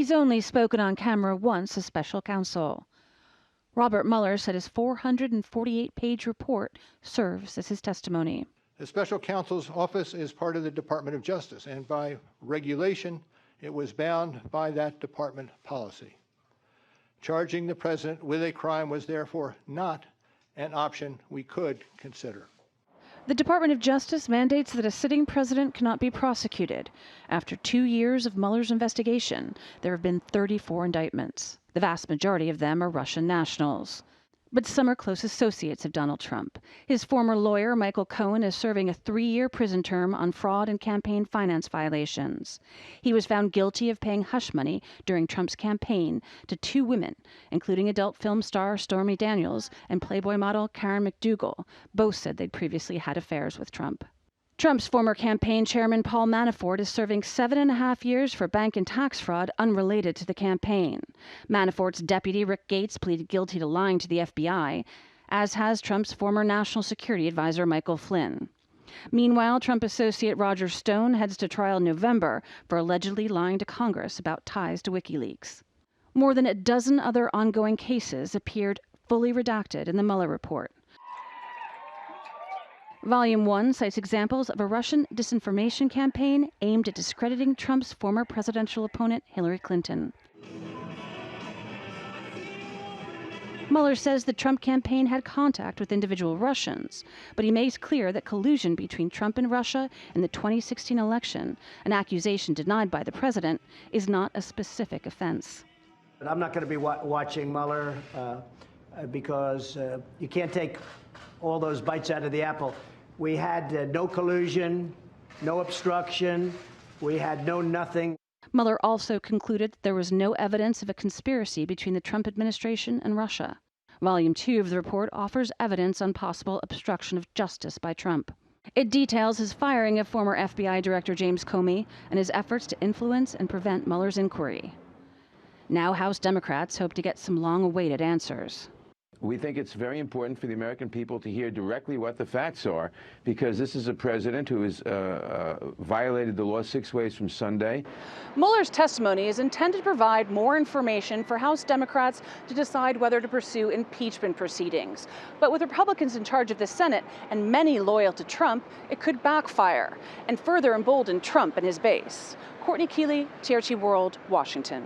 He's only spoken on camera once as special counsel. Robert Mueller said his 448-page report serves as his testimony. The special counsel's office is part of the Department of Justice, and by regulation, it was bound by that department policy. Charging the president with a crime was therefore not an option we could consider. The Department of Justice mandates that a sitting president cannot be prosecuted. After 2 years of Mueller's investigation, there have been 34 indictments. The vast majority of them are Russian nationals. But some are close associates of Donald Trump. His former lawyer, Michael Cohen, is serving a 3-year prison term on fraud and campaign finance violations. He was found guilty of paying hush money during Trump's campaign to 2 women, including adult film star Stormy Daniels and Playboy model Karen McDougal. Both said they'd previously had affairs with Trump. Trump's former campaign chairman Paul Manafort is serving 7.5 years for bank and tax fraud unrelated to the campaign. Manafort's deputy Rick Gates pleaded guilty to lying to the FBI, as has Trump's former national security advisor Michael Flynn. Meanwhile, Trump associate Roger Stone heads to trial in November for allegedly lying to Congress about ties to WikiLeaks. More than a dozen other ongoing cases appeared fully redacted in the Mueller report. Volume 1 cites examples of a Russian disinformation campaign aimed at discrediting Trump's former presidential opponent, Hillary Clinton. Mueller says the Trump campaign had contact with individual Russians, but he makes clear that collusion between Trump and Russia in the 2016 election, an accusation denied by the president, is not a specific offense. I'm not going to be watching Mueller because you can't take all those bites out of the apple. We had no collusion, no obstruction. We had no nothing. Mueller also concluded there was no evidence of a conspiracy between the Trump administration and Russia. Volume 2 of the report offers evidence on possible obstruction of justice by Trump. It details his firing of former FBI Director James Comey and his efforts to influence and prevent Mueller's inquiry. Now House Democrats hope to get some long-awaited answers. We think it's very important for the American people to hear directly what the facts are, because this is a president who has violated the law 6 ways from Sunday. Mueller's testimony is intended to provide more information for House Democrats to decide whether to pursue impeachment proceedings. But with Republicans in charge of the Senate and many loyal to Trump, it could backfire and further embolden Trump and his base. Courtney Keeley, TRT World, Washington.